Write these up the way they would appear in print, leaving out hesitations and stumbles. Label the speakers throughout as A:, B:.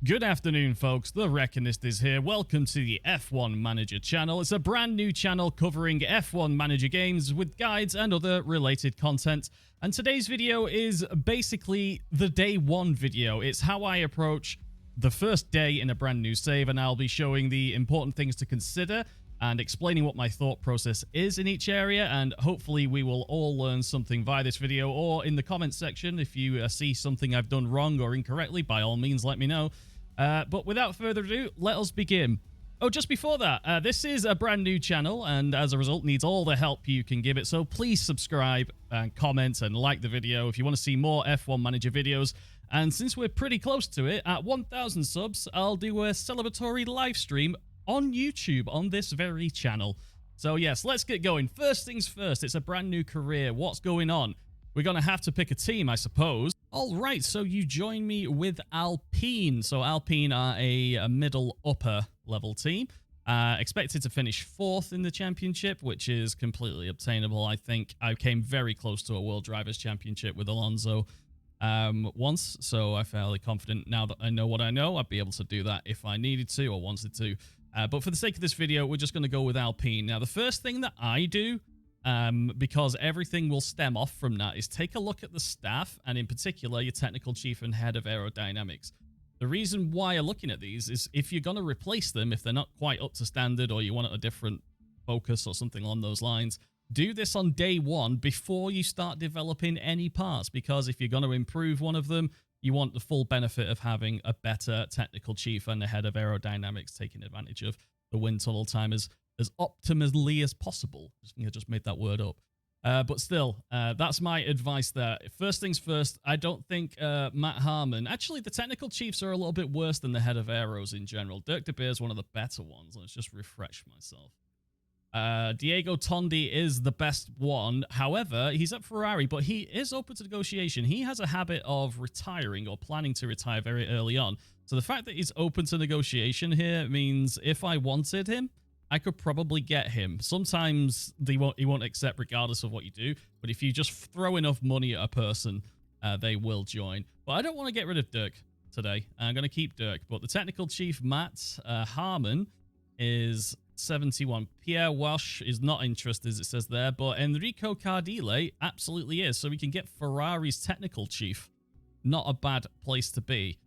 A: Good afternoon, folks. The Reckonist is here. Welcome to the F1 Manager channel. It's a brand new channel covering F1 Manager games with guides and other related content. And today's video is basically the day one video. It's how I approach the first day in a brand new save, and I'll be showing the important things to consider and explaining what my thought process is in each area, and hopefully we will all learn something via this video, or in the comments section if you see something I've done wrong or incorrectly, by all means let me know. But without further ado, let us begin. Oh, just before that, this is a brand new channel, and as a result needs all the help you can give it, so please subscribe and comment and like the video if you want to see more F1 Manager videos. And since we're pretty close to it, at 1,000 subs, I'll do a celebratory live stream on YouTube on this very channel. So yes, let's get going. First things first, it's a brand new career. What's going on? We're going to have to pick a team, I suppose. All right, so you join me with Alpine. So Alpine are a middle upper level team. Expected to finish 4th in the championship, which is completely obtainable. I think I came very close to a World Drivers' Championship with Alonso once, so I'm fairly confident now that I know what I know, I'd be able to do that if I needed to or wanted to. But for the sake of this video, we're just going to go with Alpine. Now, the first thing that I do, because everything will stem off from that, is take a look at the staff, and in particular, your technical chief and head of aerodynamics. The reason why I'm looking at these is if you're going to replace them, if they're not quite up to standard or you want a different focus or something along those lines, do this on day one before you start developing any parts, because if you're going to improve one of them, you want the full benefit of having a better technical chief and the head of aerodynamics taking advantage of the wind tunnel time as optimally as possible. I think I just made that word up. But still, that's my advice there. First things first, I don't think Matt Harmon... Actually, the technical chiefs are a little bit worse than the head of aeros in general. Dirk De Beer is one of the better ones. Let's just refresh myself. Diego Tondi is the best one. However, he's at Ferrari, but he is open to negotiation. He has a habit of retiring or planning to retire very early on. So the fact that he's open to negotiation here means if I wanted him, I could probably get him. Sometimes he won't accept regardless of what you do, but if you just throw enough money at a person, they will join. But I don't want to get rid of Dirk today. I'm going to keep Dirk, but the technical chief, Matt Harmon, is 71. Pierre Walsh is not interested, as it says there, but Enrico Cardile absolutely is. So we can get Ferrari's technical chief. Not a bad place to be.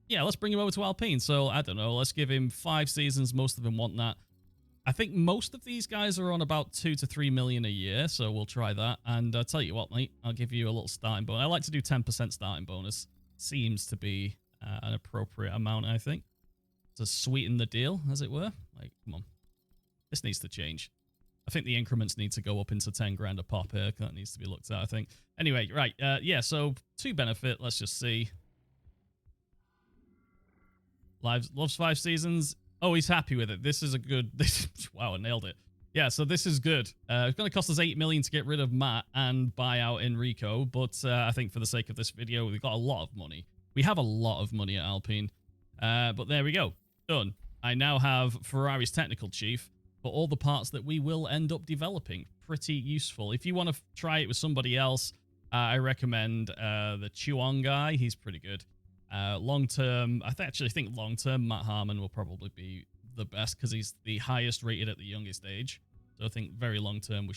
A: Yeah, let's bring him over to Alpine. So, I don't know, let's give him 5 seasons. Most of them want that. I think most of these guys are on about 2 to 3 million a year, so we'll try that. And I'll tell you what, mate, I'll give you a little starting bonus. I like to do 10% starting bonus. Seems to be an appropriate amount, I think, to sweeten the deal, as it were. Like, come on. This needs to change. I think the increments need to go up into 10 grand a pop here. That needs to be looked at, I think. Anyway, right, yeah, so 2 benefit, let's just see. Loves 5 seasons. Oh, he's happy with it. This is a good... Wow, I nailed it. Yeah, so this is good. It's going to cost us 8 million to get rid of Matt and buy out Enrico, but I think for the sake of this video, we've got a lot of money. We have a lot of money at Alpine. But there we go. Done. I now have Ferrari's technical chief for all the parts that we will end up developing. Pretty useful. If you want to try it with somebody else, I recommend the Chuang guy. He's pretty good. Long-term, I actually think long-term, Matt Harmon will probably be the best because he's the highest rated at the youngest age. So I think very long-term, he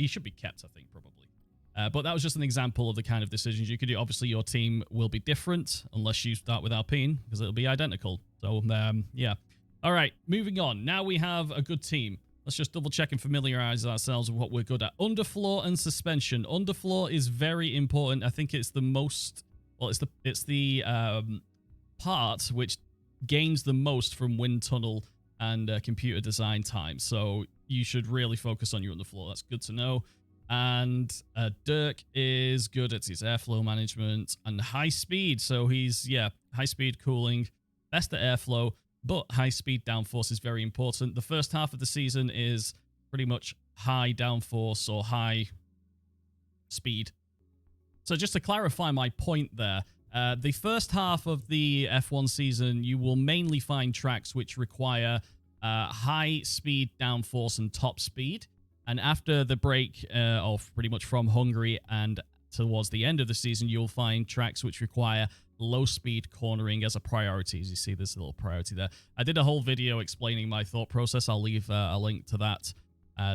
A: should be kept, I think, probably. But that was just an example of the kind of decisions you could do. Obviously, your team will be different unless you start with Alpine because it'll be identical. So, yeah. All right, moving on. Now we have a good team. Let's just double-check and familiarize ourselves with what we're good at. Underfloor and suspension. Underfloor is very important. I think it's the most... Well, it's the part which gains the most from wind tunnel and computer design time. So you should really focus on your underfloor. That's good to know. And Dirk is good at his airflow management and high speed. So he's, yeah, high speed cooling, best at airflow, but high speed downforce is very important. The first half of the season is pretty much high downforce or high speed. So just to clarify my point there, the first half of the F1 season, you will mainly find tracks which require high speed downforce and top speed. And after the break of pretty much from Hungary and towards the end of the season, you'll find tracks which require low speed cornering as a priority. As you see, there's a little priority there. I did a whole video explaining my thought process. I'll leave a link to that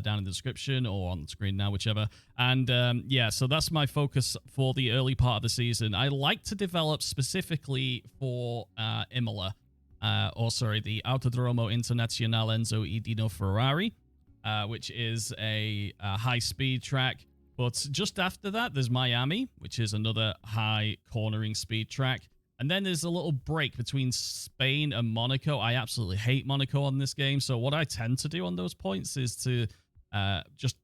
A: down in the description or on the screen now, whichever. And yeah, so that's my focus for the early part of the season. I like to develop specifically for Imola, the Autodromo Internazionale Enzo E. Dino Ferrari, which is a high-speed track. But just after that, there's Miami, which is another high cornering speed track. And then there's a little break between Spain and Monaco. I absolutely hate Monaco on this game. So what I tend to do on those points is to just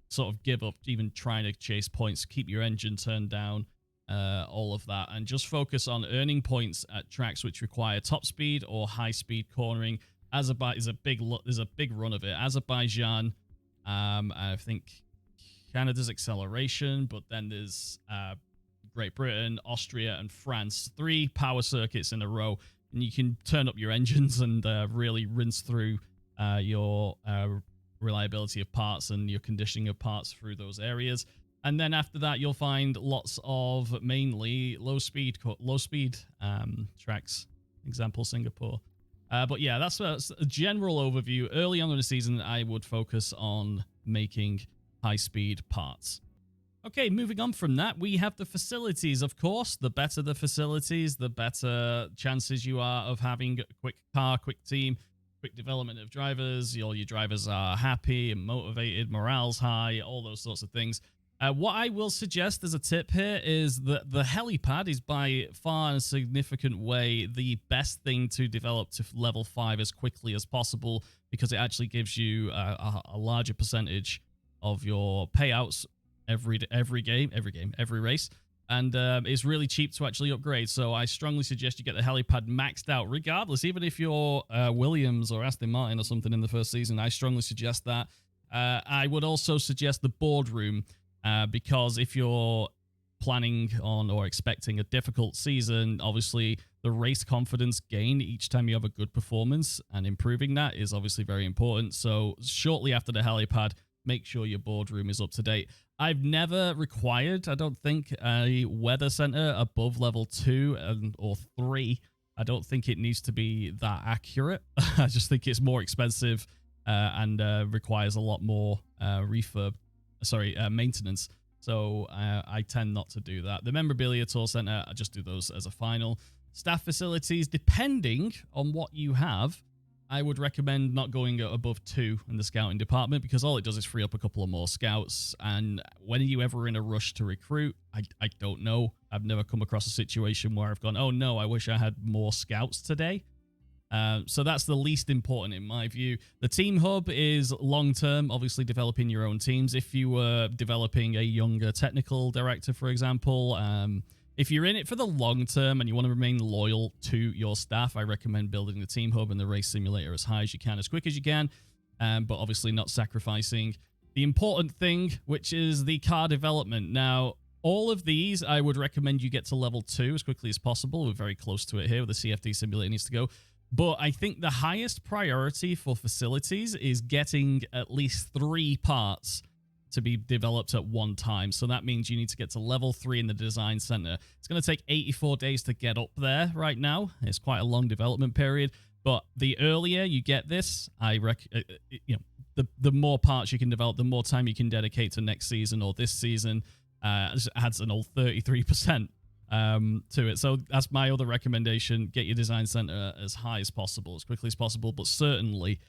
A: sort of give up even trying to chase points, keep your engine turned down, all of that, and just focus on earning points at tracks which require top speed or high speed cornering. Azerbaijan is there's a big run of it. Azerbaijan, I think Canada's acceleration, but then there's Great Britain, Austria, and France. 3 power circuits in a row, and you can turn up your engines and really rinse through your reliability of parts and your conditioning of parts through those areas. And then after that, you'll find lots of mainly low speed tracks. Example, Singapore. But yeah, that's a general overview. Early on in the season, I would focus on making high-speed parts. Okay, moving on from that, we have the facilities, of course. The better the facilities, the better chances you are of having a quick car, quick team, quick development of drivers. All your drivers are happy and motivated, morale's high, all those sorts of things. What I will suggest as a tip here is that the helipad is by far in a significant way the best thing to develop to level 5 as quickly as possible, because it actually gives you a larger percentage of your payouts every race, and it's really cheap to actually upgrade. So I strongly suggest you get the helipad maxed out regardless, even if you're Williams or Aston Martin or something in the first season. I strongly suggest that. I would also suggest the boardroom, because if you're planning on or expecting a difficult season, obviously the race confidence gain each time you have a good performance, and improving that is obviously very important. So shortly after the helipad, make sure your boardroom is up to date. I've never required, I don't think, a weather center above level 2 or 3. I don't think it needs to be that accurate. I just think it's more expensive and requires a lot more maintenance. So I tend not to do that. The memorabilia tour center, I just do those as a final. Staff facilities, depending on what you have, I would recommend not going above 2 in the scouting department, because all it does is free up a couple of more scouts. And when are you ever in a rush to recruit? I don't know. I've never come across a situation where I've gone, oh no, I wish I had more scouts today. So that's the least important in my view. The team hub is long-term, obviously developing your own teams. If you were developing a younger technical director, for example, if you're in it for the long term and you want to remain loyal to your staff, I recommend building the team hub and the race simulator as high as you can, as quick as you can, but obviously not sacrificing the important thing, which is the car development. Now, all of these, I would recommend you get to level 2 as quickly as possible. We're very close to it here where the CFD simulator needs to go. But I think the highest priority for facilities is getting at least 3 parts to be developed at one time. So that means you need to get to level 3 in the design center. It's going to take 84 days to get up there right now. It's quite a long development period, but the earlier you get this, the more parts you can develop, the more time you can dedicate to next season or this season. Adds an old 33% to it. So that's my other recommendation. Get your design center as high as possible, as quickly as possible, but certainly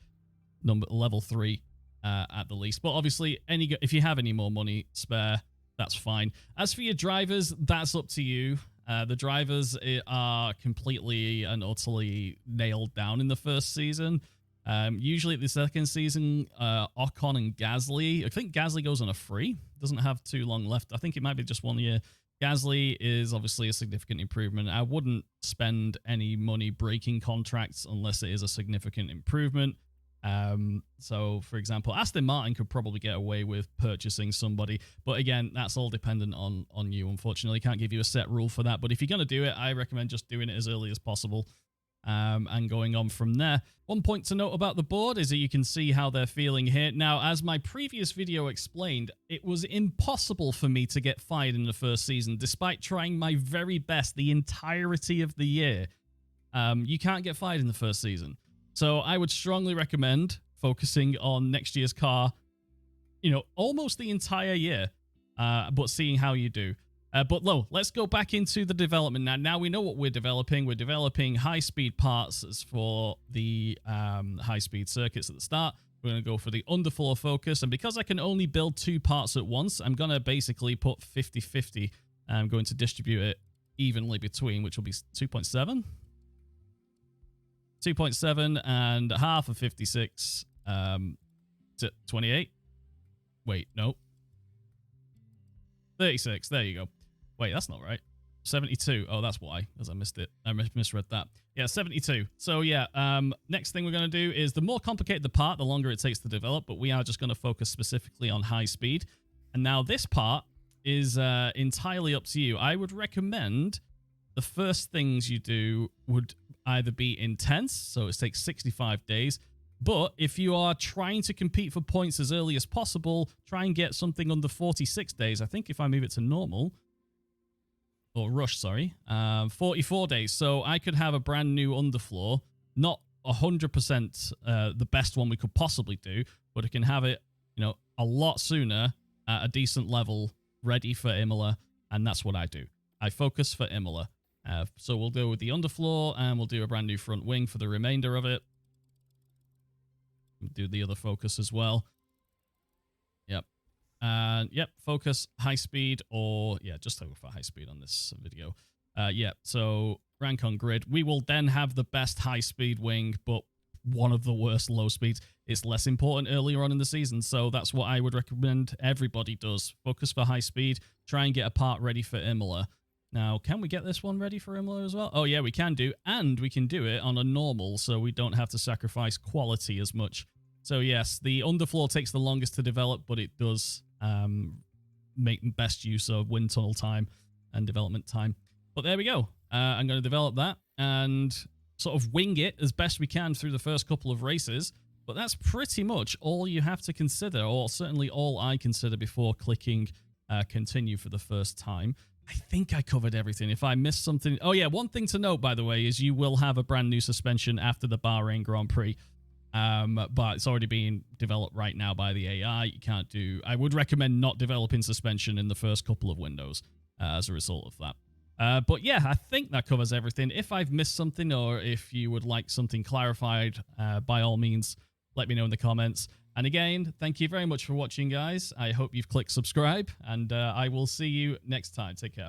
A: level 3 at the least. But obviously, if you have any more money spare, that's fine. As for your drivers, that's up to you. The drivers are completely and utterly nailed down in the first season. Usually at the second season, Ocon and Gasly, I think Gasly goes on a free, doesn't have too long left. I think it might be just 1 year. Gasly is obviously a significant improvement. I wouldn't spend any money breaking contracts unless it is a significant improvement. So, for example, Aston Martin could probably get away with purchasing somebody. But again, that's all dependent on you, unfortunately. Can't give you a set rule for that. But if you're going to do it, I recommend just doing it as early as possible. and going on from there. One point to note about the board is that you can see how they're feeling here. Now, as my previous video explained, it was impossible for me to get fired in the first season, despite trying my very best the entirety of the year. You can't get fired in the first season. So I would strongly recommend focusing on next year's car, you know, almost the entire year, but seeing how you do. But let's go back into the development now. Now we know what we're developing. We're developing high-speed parts for the high-speed circuits at the start. We're going to go for the underfloor focus. And because I can only build 2 parts at once, I'm going to basically put 50-50. I'm going to distribute it evenly between, which will be 2.7. 2.7 and half of 56 to 28. Wait, no. 36. There you go. Wait, that's not right. 72. Oh, that's why, because I missed it. I misread that. Yeah, 72. So yeah, next thing we're going to do is the more complicated the part, the longer it takes to develop, but we are just going to focus specifically on high speed. And now this part is entirely up to you. I would recommend the first things you do would either be intense, so it takes 65 days, but if you are trying to compete for points as early as possible, try and get something under 46 days. I think if I move it to normal, or rush, sorry, 44 days. So I could have a brand new underfloor, not 100% the best one we could possibly do, but I can have it, you know, a lot sooner at a decent level, ready for Imola, and that's what I do. I focus for Imola. So we'll go with the underfloor, and we'll do a brand new front wing for the remainder of it. We'll do the other focus as well. Yep. And yep, focus, high speed, or yeah, just go for high speed on this video. Yeah, so rank on grid. We will then have the best high speed wing, but one of the worst low speeds. It's less important earlier on in the season, so that's what I would recommend everybody does. Focus for high speed, try and get a part ready for Imola. Now, can we get this one ready for Imola as well? Oh yeah, we can do, and we can do it on a normal, so we don't have to sacrifice quality as much. So yes, the underfloor takes the longest to develop, but it does make the best use of wind tunnel time and development time. But there we go. I'm going to develop that and sort of wing it as best we can through the first couple of races. But that's pretty much all you have to consider, or certainly all I consider before clicking continue for the first time. I think I covered everything. If I missed something... Oh yeah, one thing to note, by the way, is you will have a brand new suspension after the Bahrain Grand Prix. But it's already being developed right now by the AI. You can't do... I would recommend not developing suspension in the first couple of windows as a result of that. But yeah, I think that covers everything. If I've missed something, or if you would like something clarified, by all means, let me know in the comments. And again, thank you very much for watching, guys. I hope you've clicked subscribe, and I will see you next time. Take care.